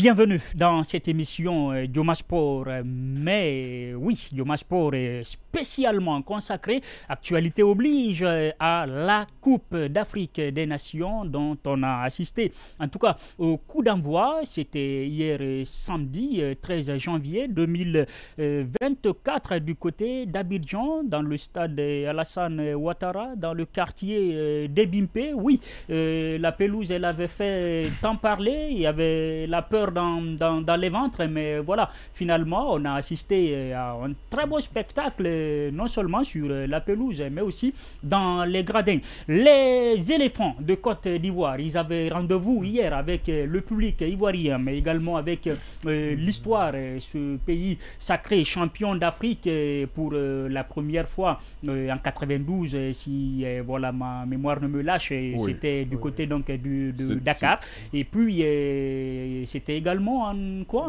Bienvenue dans cette émission Dioma Sport. Mais oui, Dioma Sport est spécialement consacré, actualité oblige, à la Coupe d'Afrique des Nations dont on a assisté. En tout cas, au coup d'envoi, c'était hier samedi 13 janvier 2024 du côté d'Abidjan, dans le stade Alassane Ouattara, dans le quartier d'Ebimpe. Oui, la pelouse, elle avait fait tant parler, il y avait la peur dans les ventres, mais voilà, finalement, on a assisté à un très beau spectacle, non seulement sur la pelouse, mais aussi dans les gradins. Les éléphants de Côte d'Ivoire, ils avaient rendez-vous hier avec le public ivoirien, mais également avec l'histoire, ce pays sacré champion d'Afrique pour la première fois en 92, si voilà, ma mémoire ne me lâche, c'était du côté donc de Dakar. Et puis c'était également en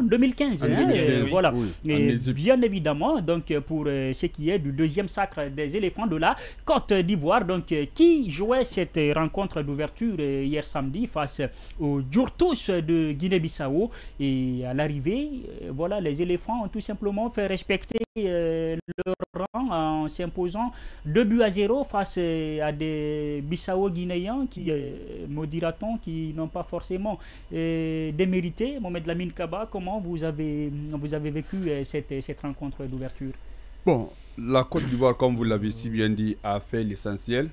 2015, en 2015 voilà. Oui, Et bien évidemment, donc pour ce qui est du deuxième sacre des éléphants de la Côte d'Ivoire, donc qui jouait cette rencontre d'ouverture hier samedi face aux Djurtous de Guinée-Bissau. Et à l'arrivée, voilà, les éléphants ont tout simplement fait respecter leur rang en s'imposant 2-0 face à des Bissau-Guinéens qui, me dira-t-on, qui n'ont pas forcément démérité. Mohamed Lamine Kaba, comment vous avez vécu cette rencontre d'ouverture? Bon, la Côte d'Ivoire, comme vous l'avez si bien dit, a fait l'essentiel.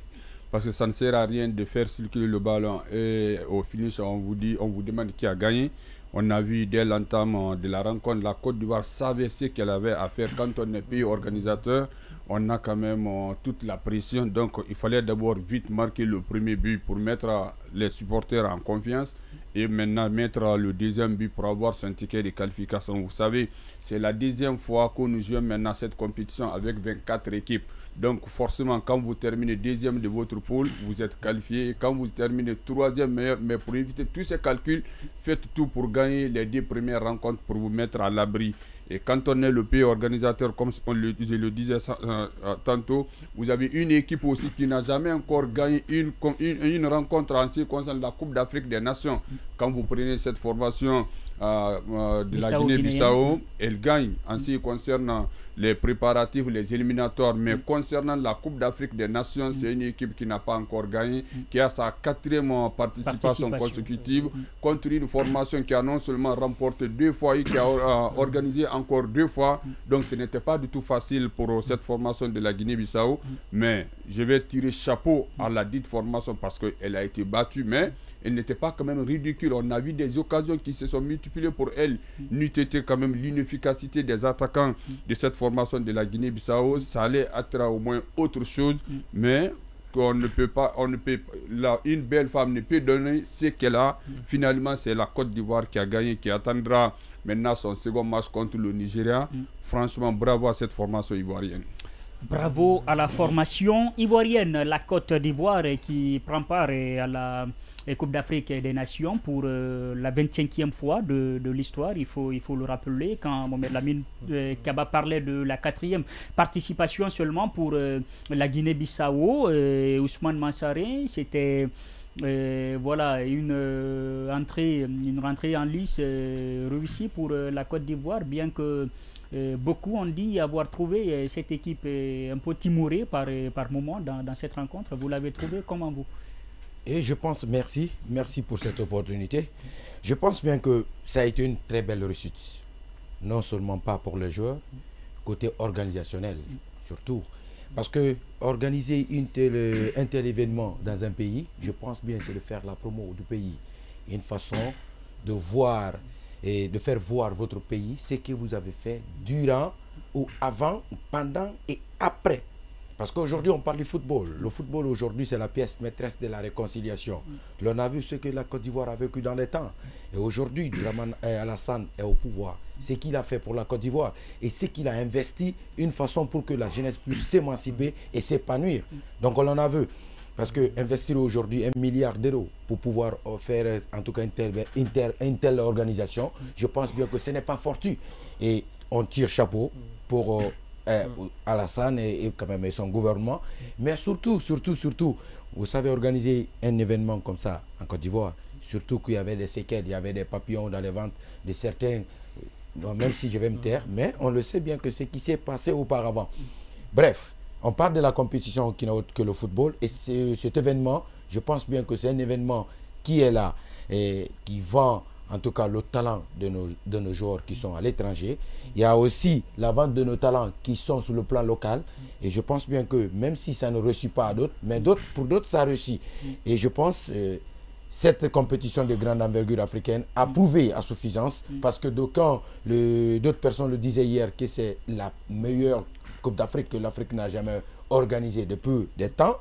Parce que ça ne sert à rien de faire circuler le ballon et au finish, on vous demande qui a gagné. On a vu dès l'entame de la rencontre, la Côte d'Ivoire savait ce qu'elle avait à faire. Quand on est pays organisateur, on a quand même toute la pression. Donc il fallait d'abord vite marquer le premier but pour mettre les supporters en confiance. Et maintenant mettre le deuxième but pour avoir son ticket de qualification. Vous savez, c'est la deuxième fois que nous jouons maintenant cette compétition avec 24 équipes. Donc forcément, quand vous terminez deuxième de votre poule, vous êtes qualifié. Et quand vous terminez troisième meilleur, mais pour éviter tous ces calculs, faites tout pour gagner les 2 premières rencontres pour vous mettre à l'abri. Et quand on est le pays organisateur, comme je le disais tantôt, vous avez une équipe aussi qui n'a jamais encore gagné une rencontre en ce qui concerne la Coupe d'Afrique des Nations. Quand vous prenez cette formation de la Guinée-Bissau, elle gagne en ce qui concerne les préparatifs, les éliminatoires. Mais concernant la Coupe d'Afrique des Nations, c'est une équipe qui n'a pas encore gagné, qui a sa 4e participation consécutive, contre une formation qui a non seulement remporté 2 fois et qui a organisé encore 2 fois. Donc ce n'était pas du tout facile pour cette formation de la Guinée-Bissau. Mais je vais tirer chapeau à la dite formation parce qu'elle a été battue, mais elle n'était pas quand même ridicule. On a vu des occasions qui se sont multipliées pour elle. N'eût été quand même l'inefficacité des attaquants de cette formation de la Guinée-Bissau. Ça allait être au moins autre chose, mais qu'on ne peut pas, une belle femme ne peut donner ce qu'elle a. Finalement, c'est la Côte d'Ivoire qui a gagné, qui attendra maintenant son second match contre le Nigeria. Franchement, bravo à cette formation ivoirienne. Bravo à la formation ivoirienne, la Côte d'Ivoire qui prend part à la Coupe d'Afrique des Nations pour la 25e fois de l'histoire. Il faut le rappeler, quand Mohamed Lamine Kaba parlait de la 4e participation seulement pour la Guinée-Bissau, Ousmane Mansaré, c'était voilà une rentrée en lice réussie pour la Côte d'Ivoire, bien que beaucoup ont dit avoir trouvé cette équipe un peu timorée par moment dans cette rencontre. Vous l'avez trouvé comment, vous? Et je pense, merci pour cette opportunité. Je pense bien que ça a été une très belle réussite. Non seulement pas pour les joueurs, côté organisationnel surtout. Parce que organiser un tel événement dans un pays, je pense bien c'est de faire la promo du pays. Une façon de voir et de faire voir votre pays, ce que vous avez fait durant ou avant, pendant et après. Parce qu'aujourd'hui, on parle du football. Le football, aujourd'hui, c'est la pièce maîtresse de la réconciliation. On a vu ce que la Côte d'Ivoire a vécu dans les temps. Et aujourd'hui, Dramane Alassane est au pouvoir. Ce qu'il a fait pour la Côte d'Ivoire et ce qu'il a investi, une façon pour que la jeunesse puisse s'émanciper et s'épanouir. Donc, on en a vu. Parce que investir aujourd'hui 1 milliard d'euros pour pouvoir faire, en tout cas, une telle organisation, je pense bien que ce n'est pas fortuit. Et on tire chapeau pour Alassane et quand même son gouvernement. Mais surtout, vous savez, organiser un événement comme ça en Côte d'Ivoire, surtout qu'il y avait des séquelles, il y avait des papillons dans les ventres de certains, bon, même si je vais me taire, mais on le sait bien que ce qui s'est passé auparavant. Bref, on parle de la compétition qui n'est autre que le football, et cet événement, je pense bien que c'est un événement qui est là et qui vend en tout cas le talent de nos joueurs qui sont à l'étranger. Il y a aussi la vente de nos talents qui sont sur le plan local. Et je pense bien que même si ça ne réussit pas à d'autres, mais pour d'autres ça réussit. Et je pense cette compétition de grande envergure africaine a prouvé à suffisance, parce que d'autres personnes le disaient hier, que c'est la meilleure Coupe d'Afrique que l'Afrique n'a jamais organisée depuis des temps.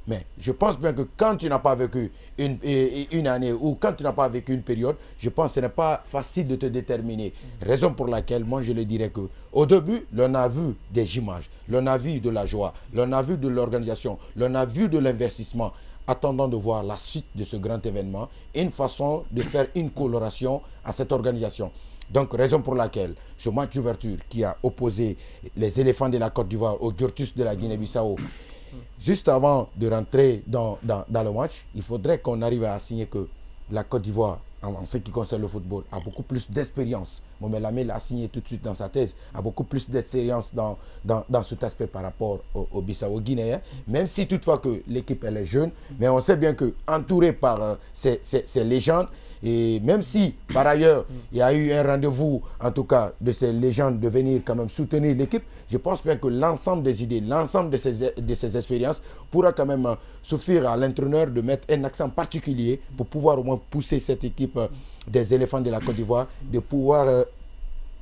Mais je pense bien que quand tu n'as pas vécu une année ou quand tu n'as pas vécu une période, je pense que ce n'est pas facile de te déterminer. Raison pour laquelle, moi je le dirais qu'au début, l'on a vu des images, l'on a vu de la joie, l'on a vu de l'organisation, l'on a vu de l'investissement. Attendant de voir la suite de ce grand événement, une façon de faire une coloration à cette organisation. Donc, raison pour laquelle ce match d'ouverture qui a opposé les éléphants de la Côte d'Ivoire au Virtus de la Guinée-Bissau, juste avant de rentrer dans le match, il faudrait qu'on arrive à assigner que la Côte d'Ivoire, en ce qui concerne le football, a beaucoup plus d'expérience. Mohamed Lamine l'a signé tout de suite dans sa thèse, a beaucoup plus d'expérience dans cet aspect par rapport au Bissau-Guinéen, même si toutefois que l'équipe elle est jeune, mais on sait bien que entouré par ces légendes, et même si par ailleurs il y a eu un rendez-vous en tout cas de ces légendes de venir quand même soutenir l'équipe, je pense bien que l'ensemble des idées, l'ensemble de ces expériences pourra quand même suffire à l'entraîneur de mettre un accent particulier pour pouvoir au moins pousser cette équipe des éléphants de la Côte d'Ivoire, de pouvoir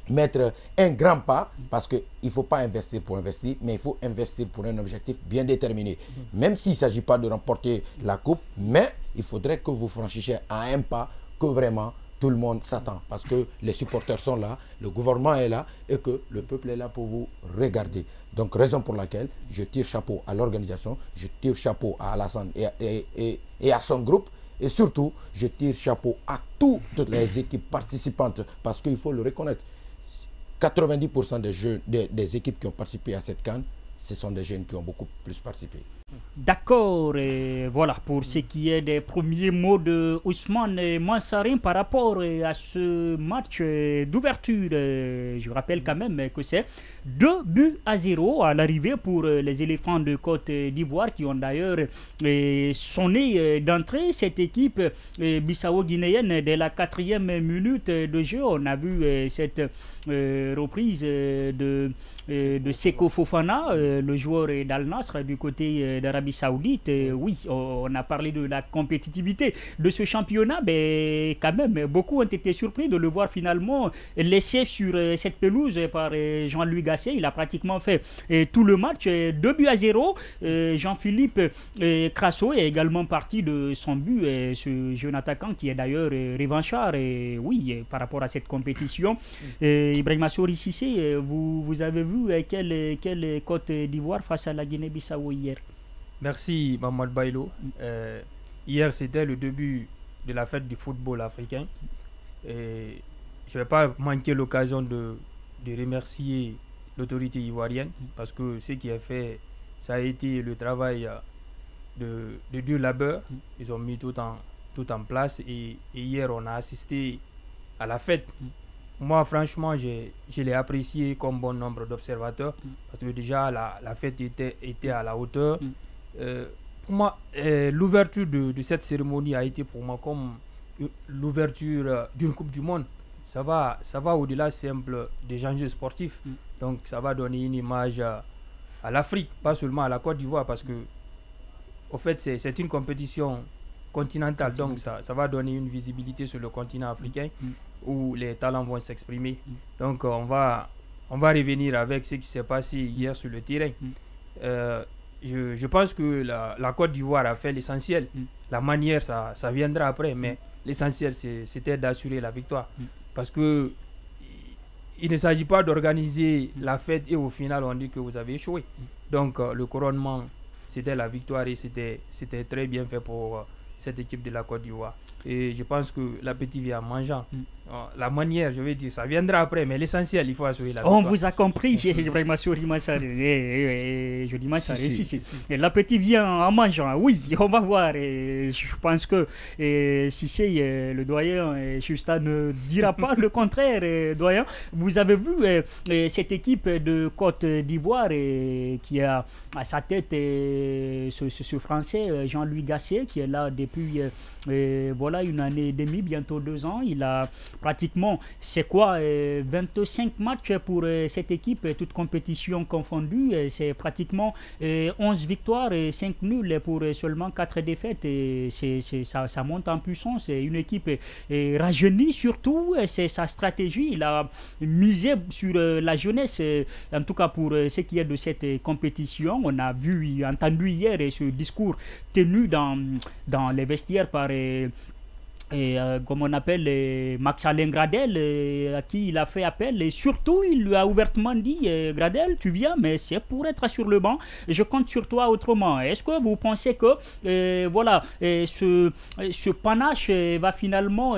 mettre un grand pas, parce qu'il ne faut pas investir pour investir, mais il faut investir pour un objectif bien déterminé. Même s'il ne s'agit pas de remporter la coupe, mais il faudrait que vous franchissiez à un pas que vraiment tout le monde s'attend, parce que les supporters sont là, le gouvernement est là et que le peuple est là pour vous regarder. Donc raison pour laquelle je tire chapeau à l'organisation, je tire chapeau à Alassane et à son groupe, et surtout je tire chapeau à toutes les équipes participantes, parce qu'il faut le reconnaître, 90% des équipes qui ont participé à cette CAN, ce sont des jeunes qui ont beaucoup plus participé. D'accord, et voilà pour ce qui est des premiers mots de Ousmane Mansarin par rapport à ce match d'ouverture. Je rappelle quand même que c'est 2-0 à l'arrivée pour les éléphants de Côte d'Ivoire, qui ont d'ailleurs sonné d'entrée cette équipe bissau-guinéenne dès la 4e minute de jeu. On a vu cette reprise de Seko Fofana, le joueur d'Al Nassr du côté d'Arabie Saoudite. Oui, on a parlé de la compétitivité de ce championnat, mais quand même, beaucoup ont été surpris de le voir finalement laissé sur cette pelouse par Jean-Louis Gasset. Il a pratiquement fait tout le match, 2-0. Jean-Philippe Crasso est également parti de son but, ce jeune attaquant qui est d'ailleurs revanchard, oui, par rapport à cette compétition. Ibrahima Sori Cissé, vous avez vu quelle Côte d'Ivoire face à la Guinée-Bissau hier? Merci Mamadou Bailo. Hier c'était le début de la fête du football africain. Et je ne vais pas manquer l'occasion de remercier l'autorité ivoirienne, parce que ce qui est fait, ça a été le travail de dur labeur. Ils ont mis tout en place, et hier on a assisté à la fête. Moi franchement je l'ai apprécié comme bon nombre d'observateurs, parce que déjà la fête était à la hauteur. Pour moi, l'ouverture de cette cérémonie a été pour moi comme l'ouverture d'une Coupe du Monde. Ça va au-delà simple des enjeux sportifs. Donc ça va donner une image à l'Afrique, pas seulement à la Côte d'Ivoire, parce que au fait c'est une compétition continentale. Donc ça va donner une visibilité sur le continent africain où les talents vont s'exprimer. Donc on va revenir avec ce qui s'est passé hier sur le terrain. Je pense que la Côte d'Ivoire a fait l'essentiel. La manière, ça viendra après, mais l'essentiel, c'était d'assurer la victoire. Parce que il ne s'agit pas d'organiser la fête et au final, on dit que vous avez échoué. Donc, le couronnement, c'était la victoire, et c'était très bien fait pour cette équipe de la Côte d'Ivoire. Et je pense que l'appétit vient en mangeant. La manière, je vais dire, ça viendra après, mais l'essentiel, il faut assurer la On vous a compris, vraiment sûrement ça. Je dis ça. Si. L'appétit vient en mangeant. Oui, on va voir. Et je pense que si c'est le doyen, Justin ne dira pas le contraire, doyen. Vous avez vu cette équipe de Côte d'Ivoire qui a à sa tête ce Français, Jean-Louis Gasset, qui est là depuis voilà une année et demie, bientôt 2 ans. Il a pratiquement, c'est quoi, 25 matchs pour cette équipe, toutes compétitions confondues. C'est pratiquement 11 victoires et 5 nuls pour seulement 4 défaites. Et ça monte en puissance. C'est une équipe rajeunie surtout. C'est sa stratégie. Il a misé sur la jeunesse, en tout cas pour ce qui est de cette compétition. On a entendu hier ce discours tenu dans les vestiaires par comme on appelle Max-Alain Gradel, à qui il a fait appel, et surtout il lui a ouvertement dit Gradel, tu viens, mais c'est pour être sur le banc, je compte sur toi autrement. Est-ce que vous pensez que voilà, ce panache va finalement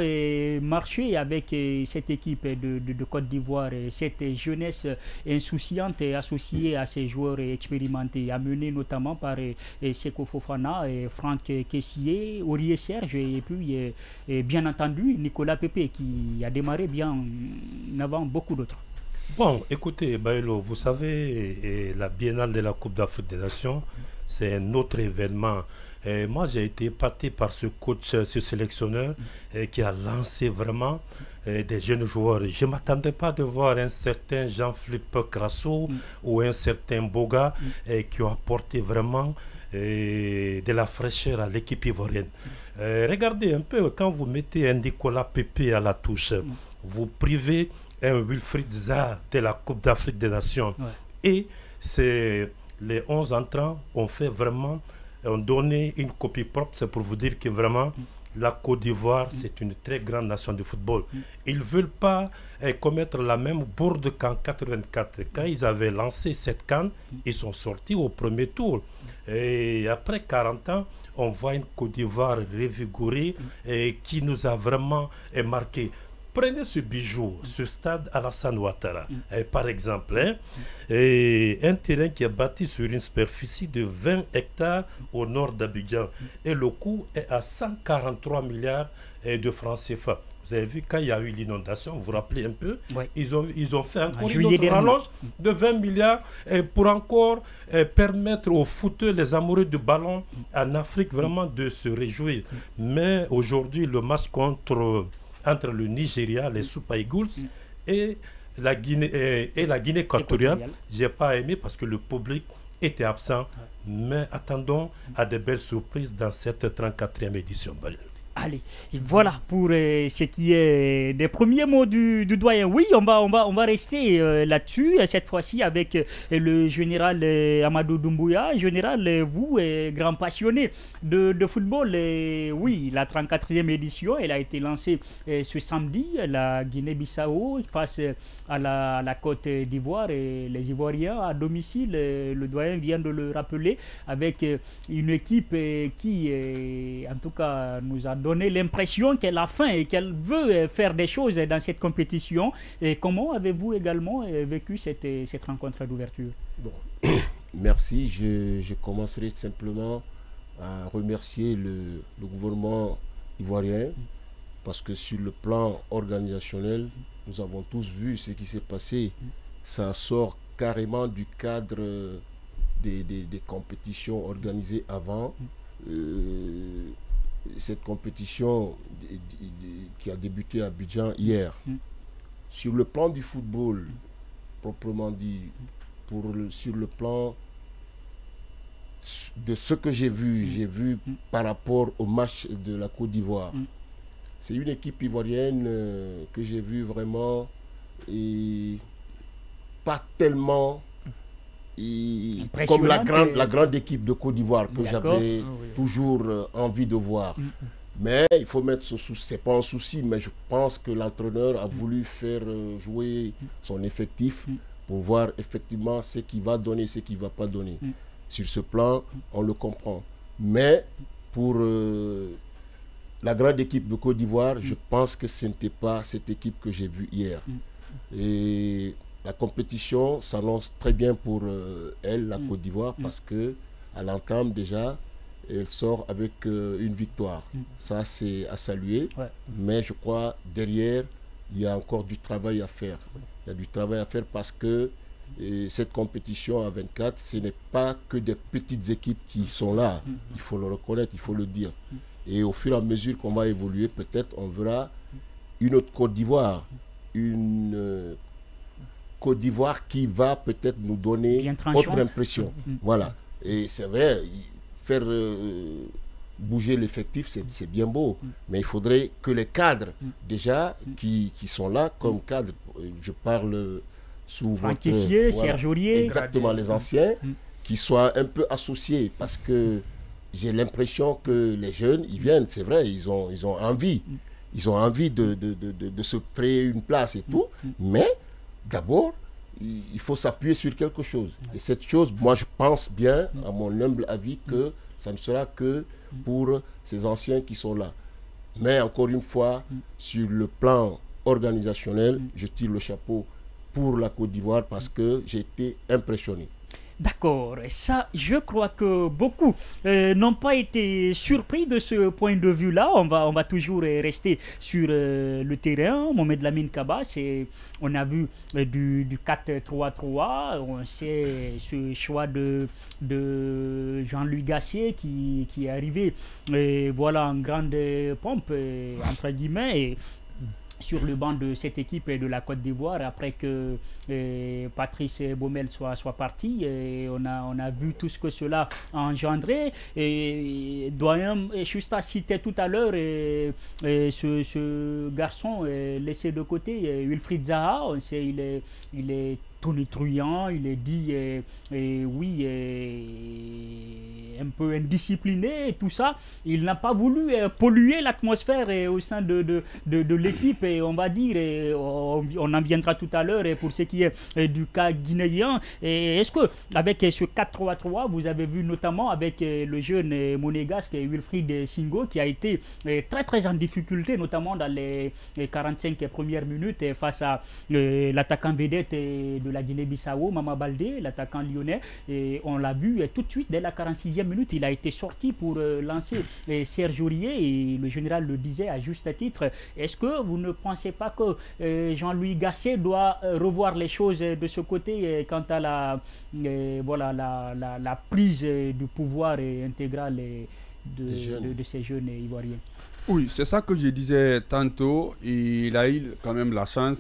marcher avec cette équipe de Côte d'Ivoire, cette jeunesse insouciante associée à ces joueurs expérimentés, amenés notamment par Seko Fofana, Franck Kessié, Aurier Serge et puis et bien entendu Nicolas Pepe qui a démarré bien avant beaucoup d'autres. Bon, écoutez, Bailo, vous savez, la Biennale de la Coupe d'Afrique des Nations, c'est un autre événement. Et moi, j'ai été épaté par ce coach, ce sélectionneur, qui a lancé vraiment des jeunes joueurs. Je ne m'attendais pas de voir un certain Jean-Philippe Crasso ou un certain Boga qui ont apporté vraiment de la fraîcheur à l'équipe ivoirienne. Regardez un peu, quand vous mettez un Nicolas Pepe à la touche, vous privez un Wilfried Zaha de la Coupe d'Afrique des Nations. Et les 11 entrants ont donné une copie propre. C'est pour vous dire que vraiment, la Côte d'Ivoire, c'est une très grande nation de football. Ils ne veulent pas commettre la même bourde qu'en 84. Quand ils avaient lancé cette CAN, ils sont sortis au premier tour. Et après 40 ans, on voit une Côte d'Ivoire revigorée qui nous a vraiment marqué. Prenez ce bijou, ce stade Alassane Ouattara, par exemple, un terrain qui est bâti sur une superficie de 20 hectares au nord d'Abidjan. Et le coût est à 143 milliards de francs CFA. Vous avez vu, quand il y a eu l'inondation, vous vous rappelez un peu, ils ont fait encore une autre rallonge de 20 milliards pour encore permettre aux footeux, les amoureux du ballon en Afrique, vraiment de se réjouir. Mais aujourd'hui, le match entre le Nigeria, les Super Eagles, et la Guinée équatoriale, je n'ai pas aimé parce que le public était absent. Mais attendons à de belles surprises dans cette 34e édition. Allez, voilà pour ce qui est des premiers mots du doyen. Oui, on va rester là-dessus, cette fois-ci avec le général Amadou Doumbouya. Général, vous, grand passionné de football, oui, la 34e édition, elle a été lancée ce samedi, la Guinée-Bissau face à la Côte d'Ivoire, et les Ivoiriens à domicile, le doyen vient de le rappeler, avec une équipe qui, en tout cas, nous a donné l'impression qu'elle a faim et qu'elle veut faire des choses dans cette compétition. Et comment avez-vous également vécu cette rencontre d'ouverture? Bon. Merci. Je commencerai simplement à remercier le gouvernement ivoirien, parce que sur le plan organisationnel, nous avons tous vu ce qui s'est passé. Ça sort carrément du cadre des compétitions organisées avant. Cette compétition qui a débuté à Abidjan hier. Sur le plan du football, proprement dit, sur le plan de ce que j'ai vu par rapport au match de la Côte d'Ivoire. C'est une équipe ivoirienne que j'ai vue vraiment et pas tellement comme la grande équipe de Côte d'Ivoire que j'avais toujours envie de voir. Mais il faut mettre ce souci, c'est pas un souci, mais je pense que l'entraîneur a voulu faire jouer son effectif pour voir effectivement ce qui va donner, ce qui ne va pas donner. Sur ce plan, on le comprend. Mais pour la grande équipe de Côte d'Ivoire, je pense que ce n'était pas cette équipe que j'ai vue hier. Et la compétition s'annonce très bien pour elle, la Côte d'Ivoire, parce que à l'entame déjà, elle sort avec une victoire. Ça, c'est à saluer. Ouais. Mais je crois derrière, il y a encore du travail à faire. Il y a du travail à faire parce que cette compétition à 24, ce n'est pas que des petites équipes qui sont là. Il faut le reconnaître, il faut le dire. Et au fur et à mesure qu'on va évoluer, peut-être on verra une autre Côte d'Ivoire. Une Côte d'Ivoire qui va peut-être nous donner autre impression. Voilà. Et c'est vrai, faire bouger l'effectif, c'est bien beau. Mais il faudrait que les cadres, déjà, qui sont là comme cadres, je parle sous votre... Voilà, Serge Aurier. Exactement, les anciens, qui soient un peu associés. Parce que j'ai l'impression que les jeunes, ils viennent, c'est vrai, ils ont envie. Ils ont envie de se créer une place et tout. Mais d'abord, il faut s'appuyer sur quelque chose. Et cette chose, moi je pense bien, à mon humble avis, que ça ne sera que pour ces anciens qui sont là. Mais encore une fois, sur le plan organisationnel, je tire le chapeau pour la Côte d'Ivoire parce que j'ai été impressionné. D'accord, ça, je crois que beaucoup n'ont pas été surpris de ce point de vue-là. On va toujours rester sur le terrain. Mohamed Lamine Kaba, on a vu du 4-3-3. On sait ce choix de Jean-Louis Gasset qui est arrivé voilà, en grande pompe, entre guillemets. Et sur le banc de cette équipe de la Côte d'Ivoire après que Patrice Baumel soit parti. Et on a vu tout ce que cela a engendré. Et Doyen Chusta citait tout à l'heure ce garçon laissé de côté, Wilfried Zaha. On sait il est tonitruant, il est dit oui, un peu indiscipliné et tout ça. Il n'a pas voulu polluer l'atmosphère au sein de l'équipe, et on va dire, on en viendra tout à l'heure pour ce qui est du cas guinéen. Est-ce que avec ce 4-3-3, vous avez vu notamment avec le jeune monégasque Wilfried Singo qui a été très très en difficulté, notamment dans les 45 premières minutes face à l'attaquant vedette de la Guinée-Bissau, Mama Baldé, l'attaquant lyonnais, et on l'a vu tout de suite dès la 46e minute, il a été sorti pour lancer Serge Aurier, et le général le disait à juste titre. Est-ce que vous ne pensez pas que Jean-Louis Gasset doit revoir les choses de ce côté quant à la prise du pouvoir intégral de ces jeunes Ivoiriens? Oui, c'est ça que je disais tantôt. Il a eu quand même la chance.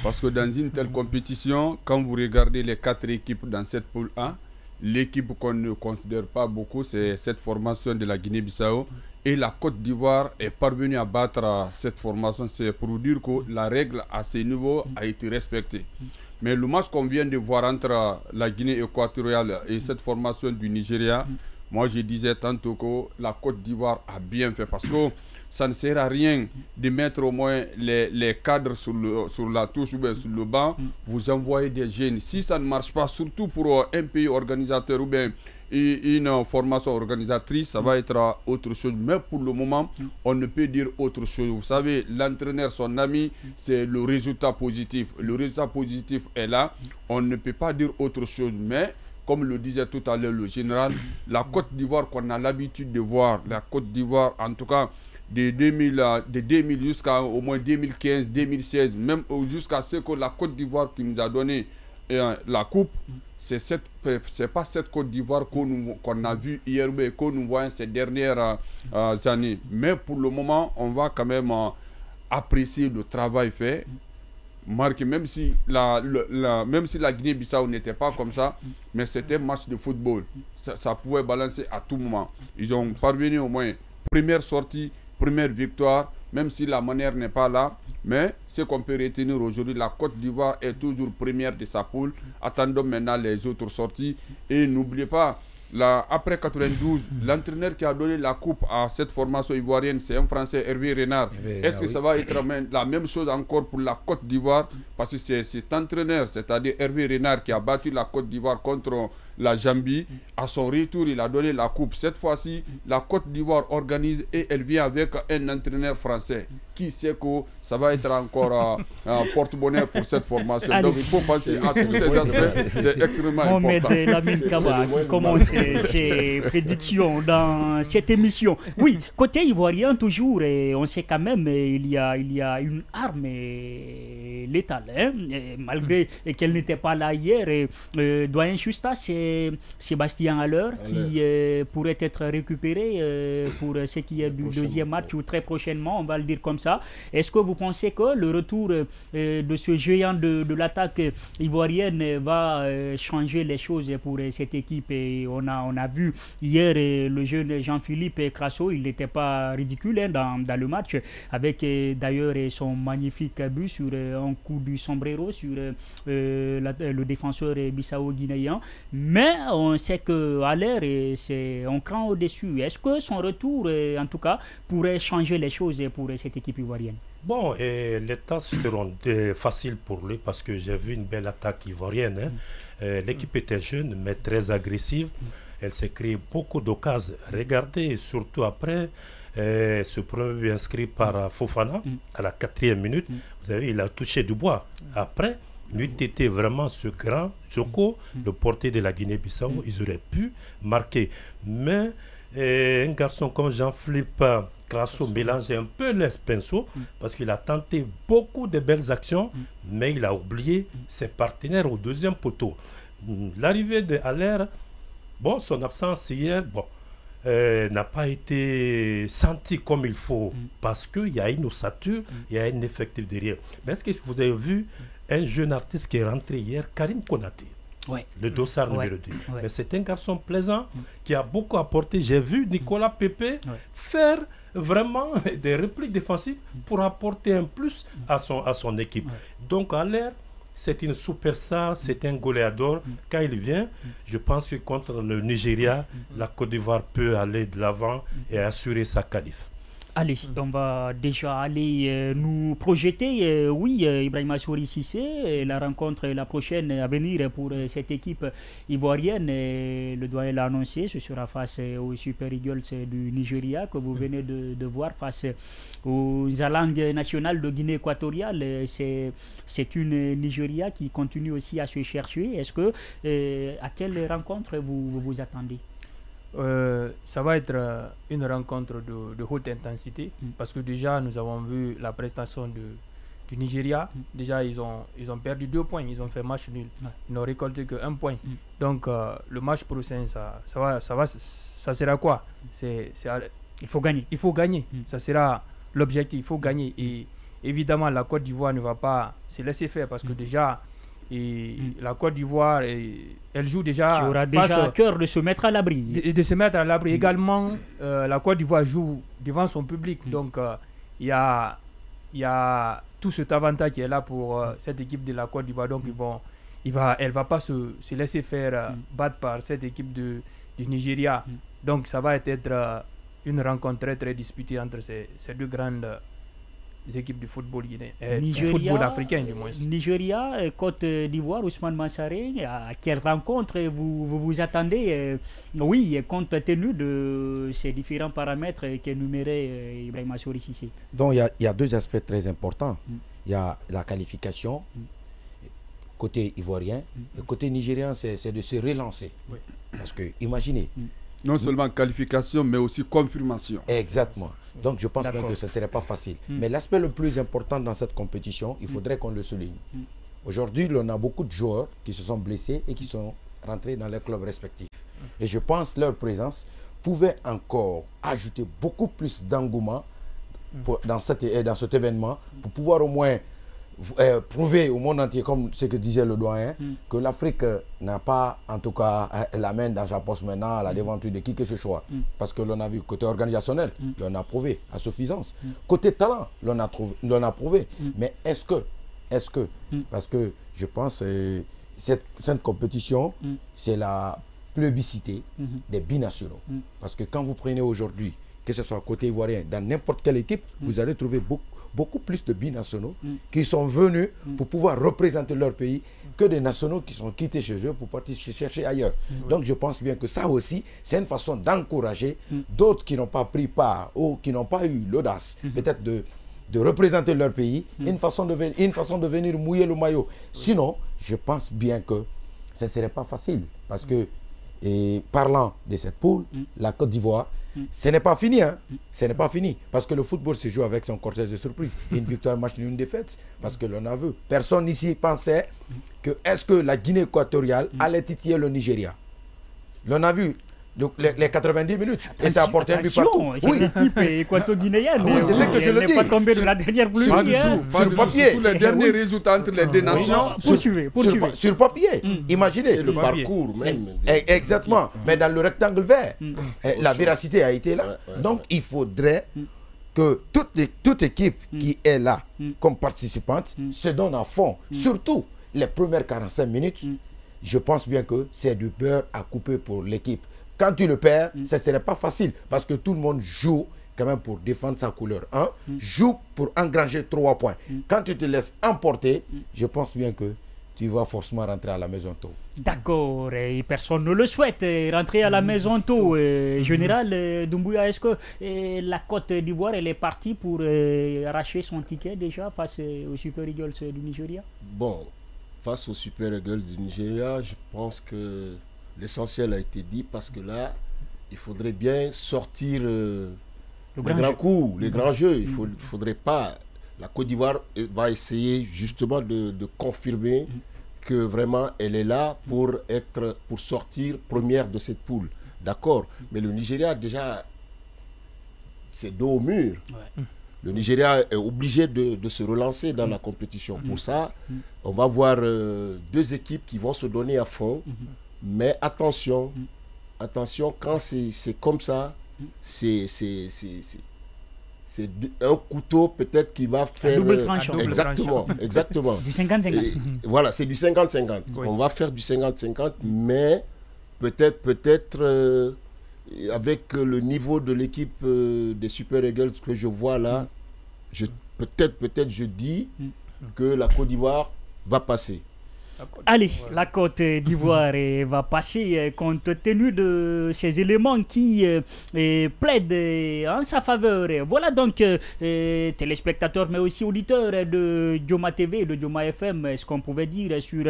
Parce que dans une telle compétition, quand vous regardez les 4 équipes dans cette poule A, l'équipe qu'on ne considère pas beaucoup, c'est cette formation de la Guinée-Bissau. Et la Côte d'Ivoire est parvenue à battre cette formation. C'est pour dire que la règle à ce niveau a été respectée. Mais le match qu'on vient de voir entre la Guinée équatoriale et cette formation du Nigeria, moi je disais tantôt que la Côte d'Ivoire a bien fait. Parce que ça ne sert à rien de mettre au moins les cadres sur la touche ou bien sur le banc. Vous envoyez des jeunes. Si ça ne marche pas, surtout pour un pays organisateur ou bien une formation organisatrice, ça va être autre chose. Mais pour le moment, on ne peut dire autre chose. Vous savez, l'entraîneur, son ami, c'est le résultat positif. Le résultat positif est là. On ne peut pas dire autre chose. Mais comme le disait tout à l'heure le général, la Côte d'Ivoire qu'on a l'habitude de voir, la Côte d'Ivoire, en tout cas, de 2000 jusqu'à au moins 2015, 2016, même jusqu'à ce que la Côte d'Ivoire qui nous a donné la coupe, c'est pas cette Côte d'Ivoire qu'on a vue hier, mais que nous voyons ces dernières années. Mais pour le moment, on va quand même apprécier le travail fait. Marc, même si la Guinée-Bissau n'était pas comme ça, mais c'était un match de football. Ça pouvait balancer à tout moment. Ils ont parvenu au moins première sortie, première victoire, même si la manière n'est pas là. Mais ce qu'on peut retenir aujourd'hui, la Côte d'Ivoire est toujours première de sa poule. Attendons maintenant les autres sorties. Et n'oubliez pas, après 92, l'entraîneur qui a donné la coupe à cette formation ivoirienne, c'est un Français, Hervé Renard. Est-ce que ça va être la même chose encore pour la Côte d'Ivoire? Parce que c'est cet entraîneur, c'est-à-dire Hervé Renard, qui a battu la Côte d'Ivoire contre la Zambie. À son retour, il a donné la coupe. Cette fois-ci, la Côte d'Ivoire organise et elle vient avec un entraîneur français. Qui sait que ça va être encore un porte-bonheur pour cette formation. Allez. Donc il faut penser à tous ces aspects. C'est extrêmement important. Mohamed Lamine Kaba qui commence ses prédictions dans cette émission. Oui, côté ivoirien toujours, et on sait quand même il y a une arme létale, hein, malgré qu'elle n'était pas là hier. Doyen Justa, c'est Sébastien Haller qui pourrait être récupéré pour ce qui est du deuxième match ou très prochainement, on va le dire comme ça. Est-ce que vous pensez que le retour de ce géant de l'attaque ivoirienne va changer les choses pour cette équipe? Et on a vu hier le jeune Jean-Philippe Crasso, il n'était pas ridicule hein, dans le match, avec d'ailleurs son magnifique but sur un coup du sombrero sur le défenseur bissau-guinéen. Mais on sait que Haller, c'est un cran au-dessus. Est-ce que son retour, en tout cas, pourrait changer les choses pour cette équipe ivoirienne? Bon, les tâches seront faciles pour lui parce que j'ai vu une belle attaque ivoirienne. Hein. L'équipe était jeune mais très agressive. Elle s'est créée beaucoup d'occasions. Regardez, surtout après ce premier but inscrit par Fofana à la 4e minute. Vous savez, il a touché du bois. Après, lui était vraiment ce grand Joko, le portier de la Guinée-Bissau. Ils auraient pu marquer. Mais un garçon comme Jean-Philippe Crasso mélange un peu les pinceaux parce qu'il a tenté beaucoup de belles actions, mais il a oublié ses partenaires au deuxième poteau. L'arrivée de Haller, bon, son absence hier, bon, n'a pas été sentie comme il faut parce qu'il y a une ossature, il y a un effectif derrière. Mais est-ce que vous avez vu un jeune artiste qui est rentré hier, Karim Konaté? Ouais. Le dossard numéro 2. Ouais. Mais c'est un garçon plaisant qui a beaucoup apporté. J'ai vu Nicolas Pepe faire vraiment des replis défensifs pour apporter un plus à son équipe. Donc à l'air, c'est une superstar, c'est un goléador. Quand il vient, je pense que contre le Nigeria, la Côte d'Ivoire peut aller de l'avant et assurer sa qualif. Allez, on va déjà aller nous projeter. Oui, Ibrahima Souri Cissé, la rencontre la prochaine à venir pour cette équipe ivoirienne. Le doyen l'a annoncé, ce sera face aux Super Eagles du Nigeria que vous venez de voir face aux Alangues nationales de Guinée équatoriale. C'est une Nigeria qui continue aussi à se chercher. Est-ce que à quelle rencontre vous attendez? Ça va être une rencontre de haute intensité parce que déjà nous avons vu la prestation du Nigeria. Déjà ils ont perdu 2 points, ils ont fait match nul, ils n'ont récolté que 1 point. Donc le match prochain ça sera quoi? Il faut gagner, ça sera l'objectif, il faut gagner. Et évidemment la Côte d'Ivoire ne va pas se laisser faire parce que déjà la Côte d'Ivoire, elle joue déjà. Qui aura déjà à cœur de se mettre à l'abri. De se mettre à l'abri. Également, la Côte d'Ivoire joue devant son public. Donc, il y a tout cet avantage qui est là pour cette équipe de la Côte d'Ivoire. Donc, elle ne va pas se laisser faire battre par cette équipe du Nigeria. Donc, ça va être une rencontre très, très disputée entre ces deux grandes équipes du football guinéen, du football africain du moins. Nigeria, Côte d'Ivoire, Ousmane Massaré, à quelle rencontre vous attendez? Oui, compte tenu de ces différents paramètres qu'énumérait Ibrahima Souri Cissé. Donc il y a 2 aspects très importants. Il y a la qualification, côté ivoirien, et côté nigérien, c'est de se relancer. Parce que, imaginez. Non seulement qualification, mais aussi confirmation. Exactement. Donc je pense bien que ce ne serait pas facile. Mais l'aspect le plus important dans cette compétition, il faudrait qu'on le souligne. Aujourd'hui, on a beaucoup de joueurs qui se sont blessés et qui sont rentrés dans leurs clubs respectifs. Et je pense que leur présence pouvait encore ajouter beaucoup plus d'engouement dans cet événement pour pouvoir au moins prouver au monde entier, comme ce que disait le doyen, que l'Afrique n'a pas en tout cas la main dans sa poche maintenant à la devanture de qui que ce soit. Parce que l'on a vu côté organisationnel, l'on a prouvé à suffisance. Côté talent, l'on a prouvé. Mais est-ce que parce que je pense que cette compétition, c'est la plébiscité des binationaux. Parce que quand vous prenez aujourd'hui, que ce soit côté ivoirien, dans n'importe quelle équipe, vous allez trouver beaucoup plus de binationaux qui sont venus pour pouvoir représenter leur pays que des nationaux qui sont quittés chez eux pour partir chercher ailleurs. Donc je pense bien que ça aussi, c'est une façon d'encourager d'autres qui n'ont pas pris part ou qui n'ont pas eu l'audace peut-être de représenter leur pays, une façon de venir mouiller le maillot. Sinon, je pense bien que ce ne serait pas facile parce que, et parlant de cette poule, la Côte d'Ivoire, ce n'est pas fini, hein. Ce n'est pas fini. Parce que le football se joue avec son cortège de surprises. Une victoire, un match, une défaite. Parce que l'on a vu. Personne ici pensait que est-ce que la Guinée équatoriale allait titiller le Nigeria. L'on a vu les 90 minutes. Et ça a apporté un but partout. C'est l'équipe équato-guinéenne. C'est ce que je le dis. Elle n'est pas tombée de la dernière pluie. Sur papier. Tous les derniers résultats entre les deux nations. Poursuivez. Sur papier. Imaginez. Et le parcours même. Exactement. Mais dans le rectangle vert, la véracité a été là. Donc il faudrait que toute équipe qui est là comme participante se donne à fond. Surtout les premières 45 minutes. Je pense bien que c'est du beurre à couper pour l'équipe. Quand tu le perds, ce ne serait pas facile parce que tout le monde joue quand même pour défendre sa couleur. Joue pour engranger 3 points. Quand tu te laisses emporter, je pense bien que tu vas forcément rentrer à la maison tôt. D'accord, et personne ne le souhaite, rentrer à la maison tôt. Général Doumbouya, est-ce que la Côte d'Ivoire elle est partie pour arracher son ticket déjà face aux Super Eagles du Nigeria? Bon, face aux Super Eagles du Nigeria, je pense que l'essentiel a été dit parce que là, il faudrait bien sortir les grands coups, les grands jeux. Il ne faudrait pas... La Côte d'Ivoire va essayer justement de confirmer que vraiment elle est là pour sortir première de cette poule. D'accord. Mais le Nigeria déjà, c'est dos au mur. Le Nigeria est obligé de se relancer dans la compétition. Pour ça, on va voir 2 équipes qui vont se donner à fond. Mais attention, quand c'est comme ça, c'est un couteau peut-être qui va faire... double tranchant. Exactement. Du 50-50. Voilà, c'est du 50-50. Oui. On va faire du 50-50, mais peut-être avec le niveau de l'équipe des Super Eagles que je vois là, peut-être je dis que la Côte d'Ivoire va passer. Allez, la Côte d'Ivoire va passer compte tenu de ces éléments qui plaident en sa faveur. Voilà donc, téléspectateurs mais aussi auditeurs de Dioma TV, de Dioma FM, ce qu'on pouvait dire sur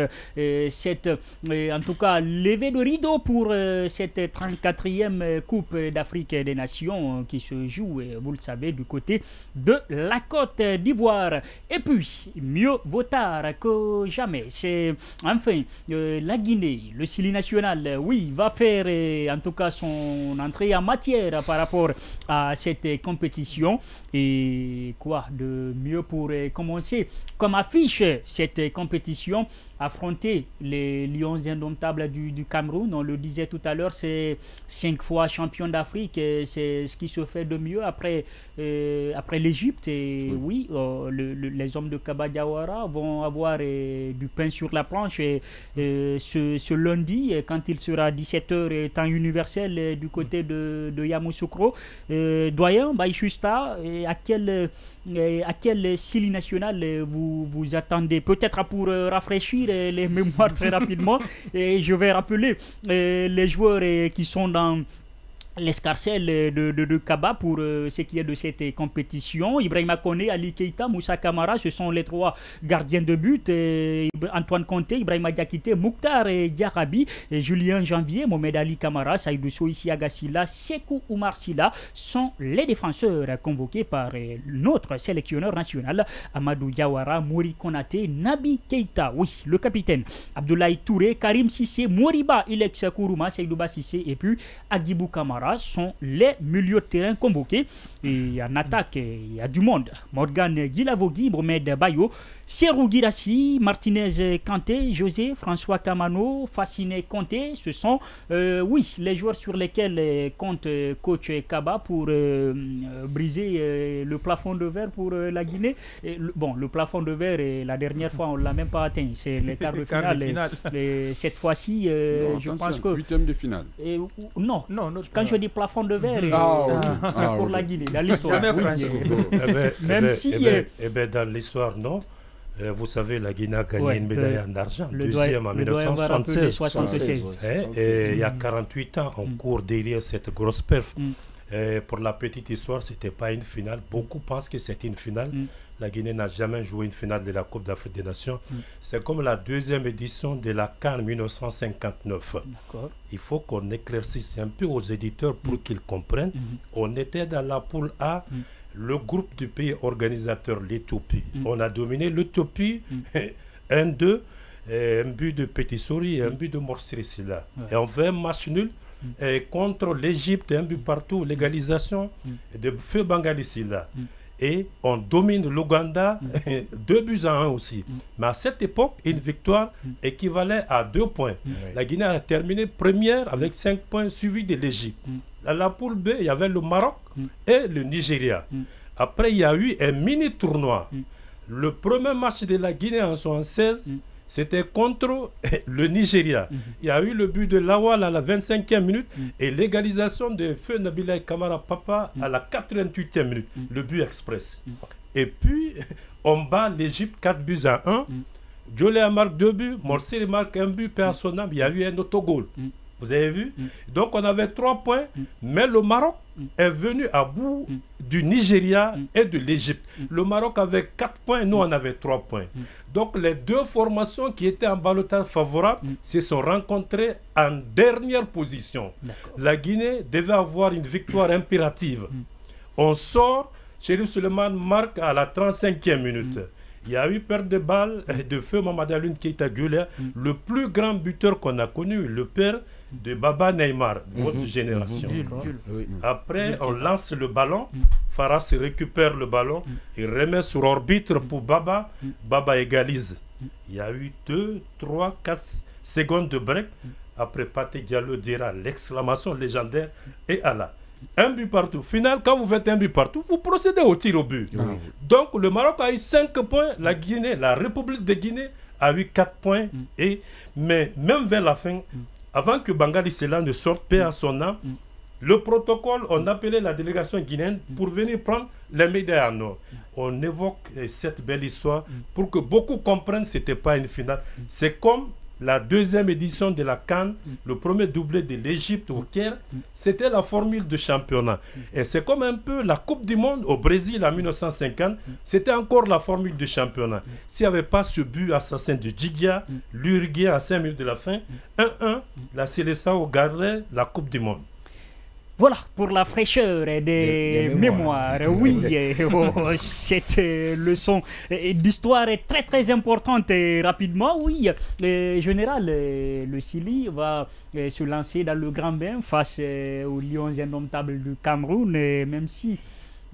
cette, en tout cas, levée de rideau pour cette 34e Coupe d'Afrique des Nations qui se joue, vous le savez, du côté de la Côte d'Ivoire. Et puis, mieux vaut tard que jamais. C'est enfin, la Guinée, le Sili national, oui, va faire en tout cas son entrée en matière par rapport à cette compétition. Et quoi de mieux pour commencer comme affiche cette compétition, affronter les Lions indomptables du Cameroun. On le disait tout à l'heure, c'est 5 fois champion d'Afrique. C'est ce qui se fait de mieux après l'Égypte. Et oui, les hommes de Kaba Diawara vont avoir du pain sur la planche ce lundi, quand il sera 17h temps universel du côté de Yamoussoukro. Doyen Baïchusta, à quel Sili national vous attendez? Peut-être pour rafraîchir les mémoires très rapidement. Et je vais rappeler les joueurs qui sont dans l'escarcelle de Kaba pour ce qui est de cette compétition. Ibrahima Koné, Ali Keita, Moussa Kamara, ce sont les 3 gardiens de but. Antoine Conté, Ibrahima Diakité, Mouktar Diarabi, Julien Janvier, Mohamed Ali Kamara, Saïdou Soissi Agassila, Sekou Oumar Silla sont les défenseurs convoqués par notre sélectionneur national Amadou Diawara, Mouri Konaté, Nabi Keita, oui, le capitaine Abdoulaye Touré, Karim Sissé, Moriba Ilex Kourouma, Seydouba Sissé et puis Agibou Kamara sont les milieux de terrain convoqués. Et en attaque, il y a du monde. Morgan Guilavogui, Mohamed Bayo, Serou Girassi, Martinez Kanté, José, François Kamano, Fassine Conté. Ce sont, oui, les joueurs sur lesquels compte coach Kaba pour briser le plafond de verre pour la Guinée. Bon, le plafond de verre, la dernière fois, on ne l'a même pas atteint. C'est les quarts de finale. Cette fois-ci, je pense que... 8e de finale. Non, quand je dis plafond de verre, c'est pour la Guinée, dans l'histoire. Même si... dans l'histoire, non. Vous savez, la Guinée a gagné une médaille en argent, deuxième en 1976. Et il y a 48 ans, on court derrière cette grosse perf. Pour la petite histoire, ce n'était pas une finale. Beaucoup pensent que c'est une finale. La Guinée n'a jamais joué une finale de la Coupe d'Afrique des Nations. C'est comme la deuxième édition de la CAN 1959. Il faut qu'on éclaircisse un peu aux éditeurs pour qu'ils comprennent. On était dans la poule A. Le groupe du pays organisateur, l'Éthiopie. On a dominé l'Éthiopie 1-2, un but de Petit Souris et un but de Morsiri Silla. Et on fait un match nul contre l'Égypte, un but partout, légalisation de Feu Bangali Silla. Et on domine l'Ouganda 2-1 aussi. Mais à cette époque, une victoire équivalait à 2 points. La Guinée a terminé première avec 5 points, suivi de l'Égypte. Dans la poule B, il y avait le Maroc et le Nigeria. Après, il y a eu un mini-tournoi. Le premier match de la Guinée en 1976, c'était contre le Nigeria. Il y a eu le but de Lawal à la 25e minute et l'égalisation de Feu Nabila Kamara Papa à la 88e minute. Le but express. Et puis, on bat l'Égypte 4-1. Jolé marque 2 buts, Morsiri marque 1 but, personnel. Il y a eu un autogol. Vous avez vu? Donc on avait 3 points, mais le Maroc est venu à bout du Nigeria et de l'Égypte. Le Maroc avait 4 points, nous on avait 3 points. Donc les deux formations qui étaient en ballottage favorable se sont rencontrées en dernière position. La Guinée devait avoir une victoire impérative. On sort, Chérif Souleymane marque à la 35e minute. Il y a eu perte de balle de Feu Mamadou Alioune Keita Guler, le plus grand buteur qu'on a connu, le père de Baba Neymar, votre génération. Après, on lance le ballon, Faras récupère le ballon, il remet sur orbite pour Baba, Baba égalise. Il y a eu 2, 3, 4 secondes de break. Après, Pathé Diallo dira l'exclamation légendaire et Allah. Un but partout. Final, quand vous faites un but partout, vous procédez au tir au but. Donc, le Maroc a eu 5 points. La Guinée, la République de Guinée a eu 4 points. Mais même vers la fin, avant que Bangali Sela ne sorte, paix à son âme, le protocole, on appelait la délégation guinéenne pour venir prendre les médailles en or. On évoque cette belle histoire pour que beaucoup comprennent que ce n'était pas une finale. C'est comme la deuxième édition de la CAN, le premier doublé de l'Égypte au Caire, c'était la formule de championnat. Et c'est comme un peu la Coupe du Monde au Brésil en 1950, c'était encore la formule de championnat. S'il n'y avait pas ce but assassin de Djigia, l'Uruguay à 5 minutes de la fin, 1-1, la Seleção garderait la Coupe du Monde. Voilà, pour la fraîcheur des mémoires. Oui, cette leçon d'histoire est très très importante. Et rapidement, oui, le général, le Sili va se lancer dans le grand bain face aux Lions indomptables du Cameroun, même si,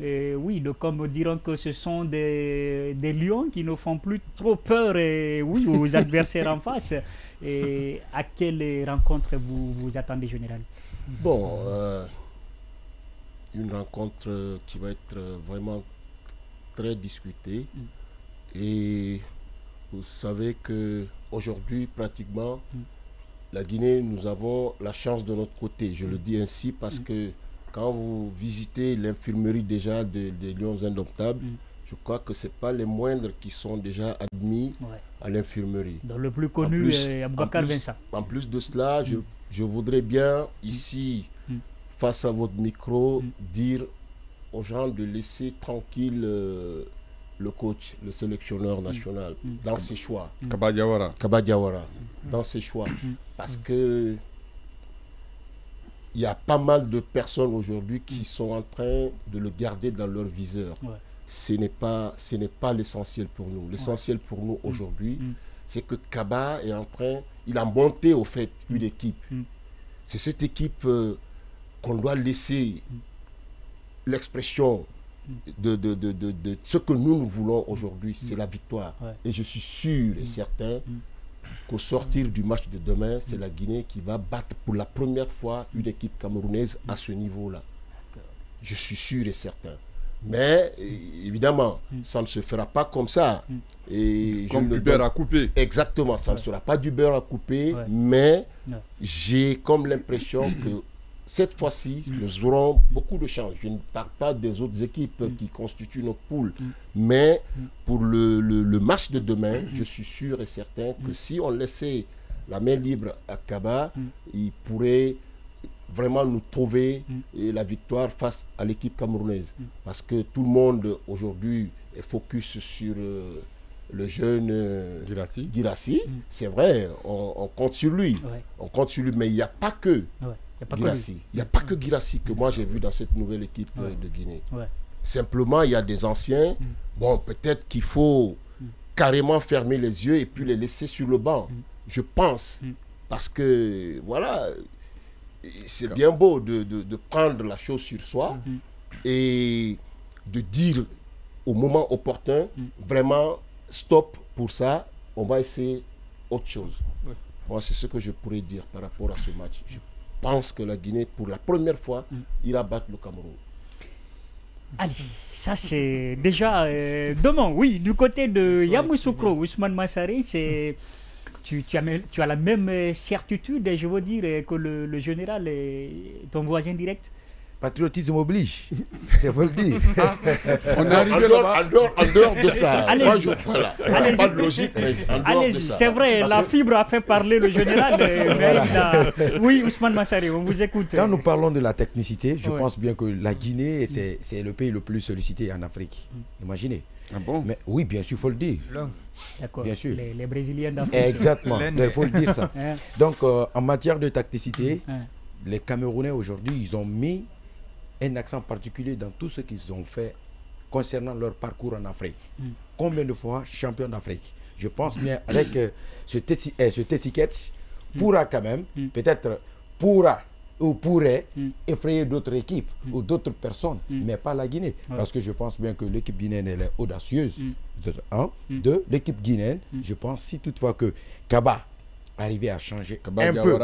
oui, de comme diront que ce sont des lions qui ne font plus trop peur oui, aux adversaires en face. Et à quelle rencontre vous attendez, général? Bon, une rencontre qui va être vraiment très discutée. Et vous savez qu'aujourd'hui, pratiquement, la Guinée, nous avons la chance de notre côté. Je le dis ainsi parce que quand vous visitez l'infirmerie déjà des Lions indomptables, je crois que ce n'est pas les moindres qui sont déjà admis à l'infirmerie. Dans le plus connu, Aboubacar Vincent. En plus de cela, je voudrais bien ici, face à votre micro, dire aux gens de laisser tranquille le coach, le sélectionneur national, dans ses choix. Kaba Diawara, dans ses choix. Parce que il y a pas mal de personnes aujourd'hui qui sont en train de le garder dans leur viseur. Ce n'est pas l'essentiel pour nous. L'essentiel pour nous aujourd'hui, c'est que Kaba est en train, il a monté au fait une équipe. C'est cette équipe qu'on doit laisser l'expression de ce que nous voulons aujourd'hui, c'est la victoire. Et je suis sûr et certain qu'au sortir du match de demain, c'est la Guinée qui va battre pour la première fois une équipe camerounaise à ce niveau-là. Je suis sûr et certain. Mais évidemment, ça ne se fera pas comme ça. Et comme du beurre à couper. Exactement, ça ne sera pas du beurre à couper, mais j'ai comme l'impression que cette fois-ci, nous aurons beaucoup de chance. Je ne parle pas des autres équipes qui constituent notre poule, mais pour le match de demain, je suis sûr et certain que si on laissait la main libre à Kaba, il pourrait vraiment nous trouver la victoire face à l'équipe camerounaise. Parce que tout le monde aujourd'hui est focus sur le jeune Guirassy. C'est vrai, on compte sur lui. Ouais. On compte sur lui, mais il n'y a pas que Guirassy. Il n'y a pas que Guirassy que moi j'ai vu dans cette nouvelle équipe de Guinée. Ouais. Simplement, il y a des anciens. Bon, peut-être qu'il faut carrément fermer les yeux et puis les laisser sur le banc. Je pense. Parce que, voilà, c'est bien beau de prendre la chose sur soi et de dire au moment opportun, vraiment, stop pour ça, on va essayer autre chose. Moi, c'est ce que je pourrais dire par rapport à ce match. Je pense que la Guinée, pour la première fois, ira battre le Cameroun. Allez, ça c'est déjà demain. Oui, du côté de Yamoussoukro, Ousmane Massari, c'est... Tu as la même certitude, je veux dire, que le général, ton voisin direct. Patriotisme oblige, c'est faut le dire. On est arrivé là-bas. En dehors de ça, moi, Allez-y. pas de logique, mais en dehors de ça. C'est vrai, la fibre a fait parler le général. Mais oui, Ousmane Massari, on vous écoute. Quand nous parlons de la technicité, je pense bien que la Guinée, c'est le pays le plus sollicité en Afrique. Imaginez. Ah bon? Mais oui, bien sûr, il faut le dire. D'accord. Bien sûr. Les Brésiliens d'Afrique. Exactement, il faut le dire ça. Donc, en matière de tacticité, les Camerounais aujourd'hui, ils ont mis un accent particulier dans tout ce qu'ils ont fait concernant leur parcours en Afrique. Combien de fois champion d'Afrique? Je pense bien avec cette étiquette pourra quand même, peut-être pourra ou pourrait effrayer d'autres équipes ou d'autres personnes, mais pas la Guinée. Parce que je pense bien que l'équipe guinéenne, elle est audacieuse. Deux, l'équipe guinéenne, je pense si toutefois que Kaba arriver à changer un peu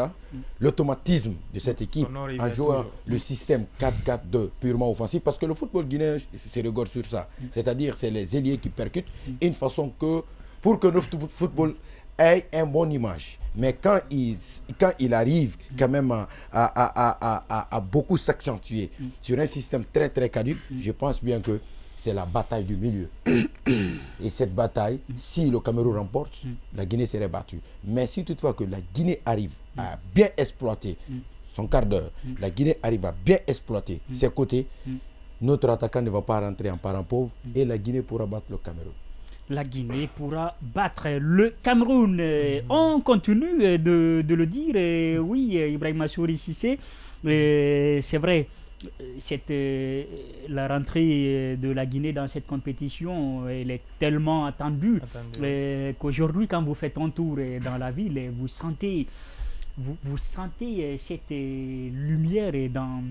l'automatisme de cette équipe en jouant le système 4-4-2 purement offensif, parce que le football guinéen se regorge sur ça, c'est-à-dire c'est les ailiers qui percutent, une façon que pour que notre football ait une bonne image, mais quand il arrive quand même à beaucoup s'accentuer sur un système très très caduc, je pense bien que c'est la bataille du milieu. Et cette bataille, si le Cameroun remporte, la Guinée serait battue. Mais si toutefois que la Guinée arrive à bien exploiter son quart d'heure, la Guinée arrive à bien exploiter ses côtés, notre attaquant ne va pas rentrer en parent pauvre et la Guinée pourra battre le Cameroun. La Guinée pourra battre le Cameroun. On continue de le dire. Oui, Ibrahima Souri Cissé, c'est vrai. La rentrée de la Guinée dans cette compétition, elle est tellement attendue qu'aujourd'hui, quand vous faites un tour dans la ville, vous sentez cette lumière dans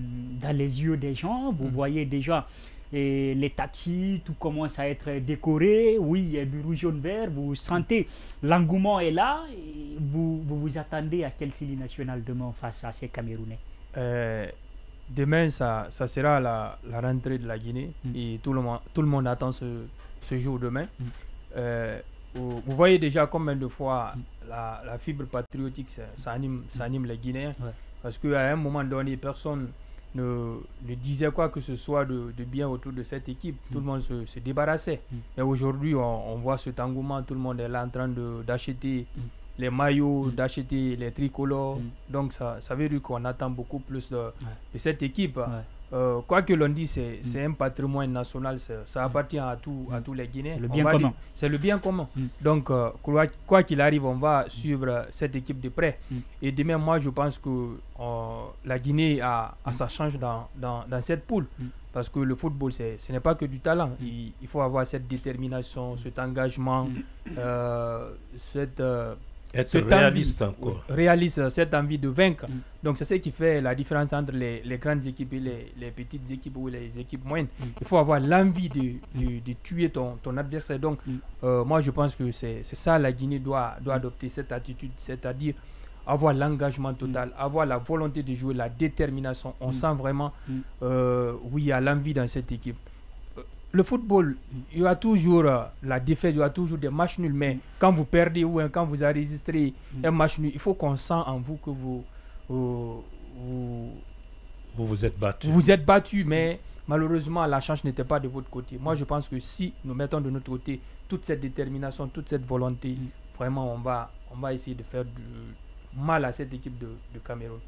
les yeux des gens. Vous voyez déjà les taxis, tout commence à être décoré. Oui, il y a du rouge, jaune, vert. Vous sentez l'engouement est là. Et vous attendez à quelle série nationale demain face à ces Camerounais? Demain, ça sera la rentrée de la Guinée et tout le monde attend ce jour demain. Vous voyez déjà combien de fois la fibre patriotique ça anime les Guinéens. Parce qu'à un moment donné, personne ne disait quoi que ce soit de bien autour de cette équipe. Tout le monde se débarrassait. Et aujourd'hui, on voit cet engouement. Tout le monde est là en train d'acheter les maillots, d'acheter les tricolores. Donc ça veut dire qu'on attend beaucoup plus de cette équipe. Quoi que l'on dise, c'est un patrimoine national, ça appartient à tous les Guinéens. C'est le bien commun. C'est le bien commun. Donc quoi qu'il arrive, on va suivre cette équipe de près. Et demain, moi je pense que la Guinée a sa chance dans cette poule. Parce que le football, ce n'est pas que du talent. Il faut avoir cette détermination, cet engagement, être réaliste encore. Réaliste, cette envie de vaincre. Donc c'est ce qui fait la différence entre les grandes équipes et les petites équipes ou les équipes moyennes. Il faut avoir l'envie de tuer ton adversaire. Donc moi je pense que c'est ça la Guinée doit adopter, cette attitude, c'est-à-dire avoir l'engagement total, avoir la volonté de jouer, la détermination. On sent vraiment il y a l'envie dans cette équipe. Le football, il y a toujours la défaite, il y a toujours des matchs nuls, mais quand vous perdez ou quand vous enregistrez un match nul, il faut qu'on sent en vous que Vous vous êtes battu. Vous vous êtes battu, mais malheureusement, la chance n'était pas de votre côté. Moi, je pense que si nous mettons de notre côté toute cette détermination, toute cette volonté, vraiment, on va essayer de faire du mal à cette équipe de Cameroun.